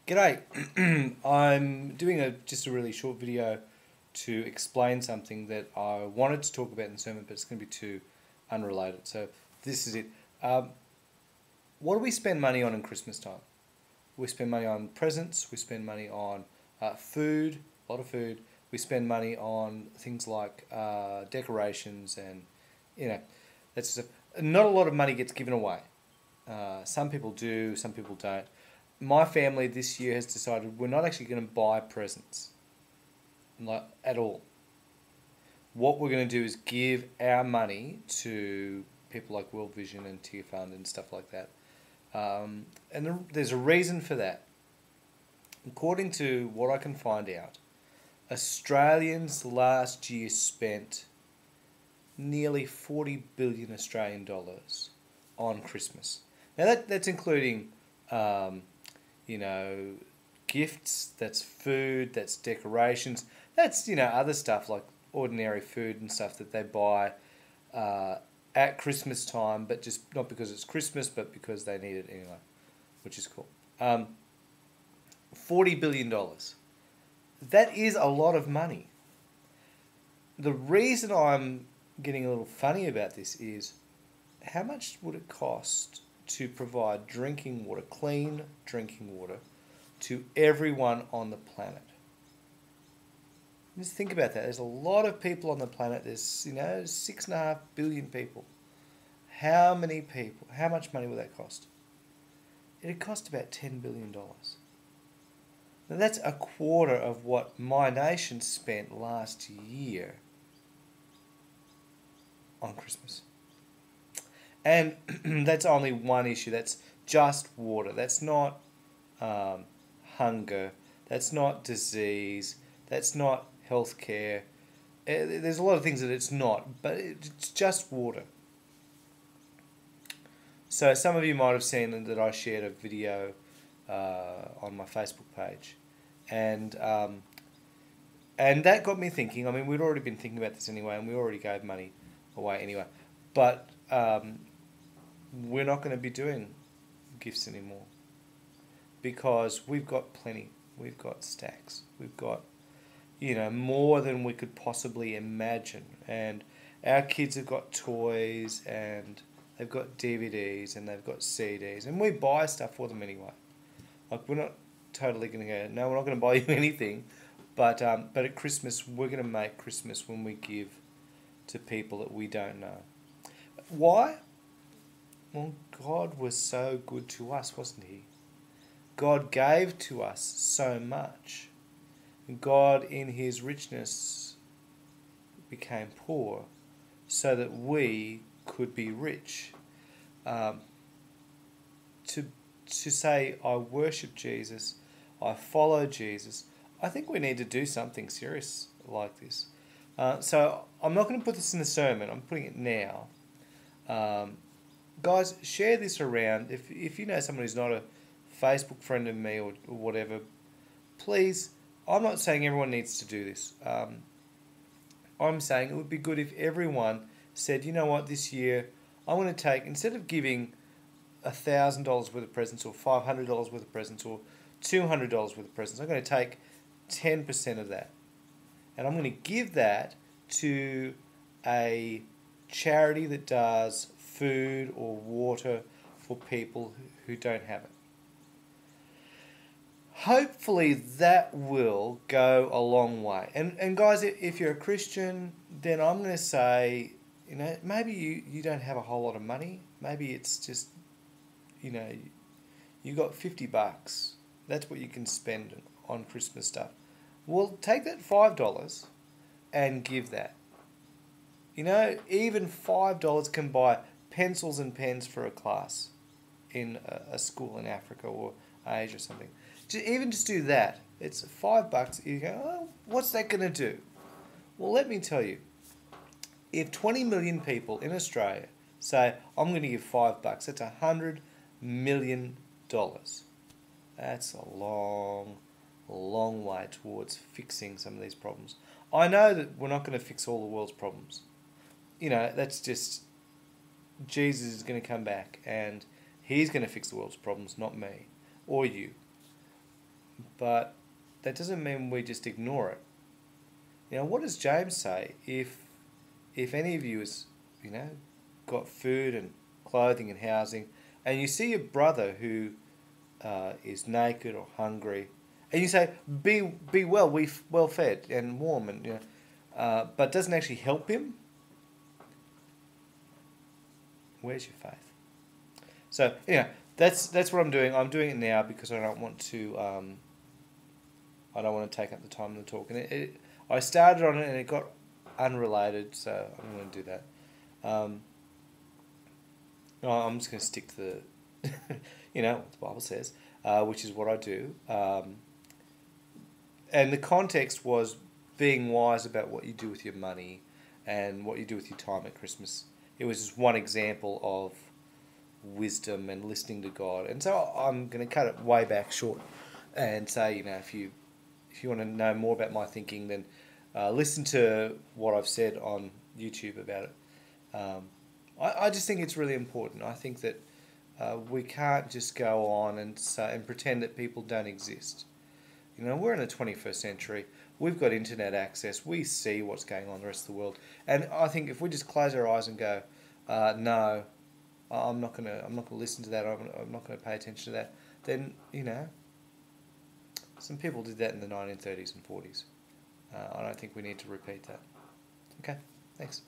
G'day. I'm doing just a really short video to explain something that I wanted to talk about in the sermon, but it's going to be too unrelated. So this is it. What do we spend money on in Christmas time? We spend money on presents. We spend money on food, a lot of food. We spend money on things like decorations and, you know, that's just not a lot of money gets given away. Some people do, some people don't. My family this year has decided we're not actually going to buy presents, like at all. What we're going to do is give our money to people like World Vision and Tier Fund and stuff like that. There's a reason for that. According to what I can find out, Australians last year spent nearly 40 billion Australian dollars on Christmas. Now that's including you know, gifts, that's food, that's decorations, that's, other stuff like ordinary food and stuff that they buy at Christmas time, but just not because it's Christmas, but because they need it anyway, which is cool. $40 billion. That is a lot of money. The reason I'm getting a little funny about this is how much would it cost to provide drinking water, clean drinking water, to everyone on the planet? Just think about that. There's a lot of people on the planet. There's 6.5 billion people. How many people? How much money will that cost? It'd cost about $10 billion. Now that's a quarter of what my nation spent last year on Christmas. And that's only one issue. That's just water. That's not hunger. That's not disease. That's not healthcare. There's a lot of things that it's not, but it's just water. So some of you might have seen that I shared a video on my Facebook page, and that got me thinking. I mean, we'd already been thinking about this anyway, and we already gave money away anyway, but we're not going to be doing gifts anymore because we've got plenty. We've got stacks. We've got, more than we could possibly imagine. And our kids have got toys and they've got DVDs and they've got CDs, and we buy stuff for them anyway. Like, we're not totally going to go, no, we're not going to buy you anything, but at Christmas, we're going to make Christmas when we give to people that we don't know. Why? Well, God was so good to us, wasn't He? God gave to us so much. God, in His richness, became poor so that we could be rich. To say, I worship Jesus, I follow Jesus, I think we need to do something serious like this. So I'm not going to put this in the sermon, I'm putting it now. Guys, share this around. If you know someone who's not a Facebook friend of me or whatever, please, I'm not saying everyone needs to do this. I'm saying it would be good if everyone said, you know what, this year I'm going to take, instead of giving $1,000 worth of presents or $500 worth of presents or $200 worth of presents, I'm going to take 10% of that. And I'm going to give that to a charity that does food or water for people who don't have it. Hopefully that will go a long way. And guys, if you're a Christian, then I'm going to say, maybe you don't have a whole lot of money. Maybe it's just, you got $50. That's what you can spend on Christmas stuff. Well, take that $5 and give that. Even $5 can buy pencils and pens for a class in a school in Africa or Asia or something. Even just do that. It's $5. You go, oh, what's that going to do? Well, let me tell you. If 20 million people in Australia say, I'm going to give $5, that's $100 million. That's a long way towards fixing some of these problems. I know that we're not going to fix all the world's problems. That's just, Jesus is going to come back and He's going to fix the world's problems, not me or you. but that doesn't mean we just ignore it. What does James say? If any of you has, got food and clothing and housing, and you see a brother who is naked or hungry, and you say, be well fed and warm, and but doesn't actually help him, where's your faith? So that's what I'm doing. I'm doing it now because I don't want to take up the time of the talk. And I started on it and it got unrelated, so I'm going to do that. I'm just going to stick to the, what the Bible says, which is what I do. And the context was being wise about what you do with your money and what you do with your time at Christmas. It was just one example of wisdom and listening to God. And so I'm going to cut it way back short and say, if you want to know more about my thinking, then listen to what I've said on YouTube about it. I just think it's really important. I think that we can't just go on and pretend that people don't exist. We're in the 21st century. We've got internet access. We see what's going on in the rest of the world. And I think if we just close our eyes and go, no, I'm not gonna listen to that. I'm not gonna pay attention to that. Then some people did that in the 1930s and 40s. I don't think we need to repeat that. Okay, thanks.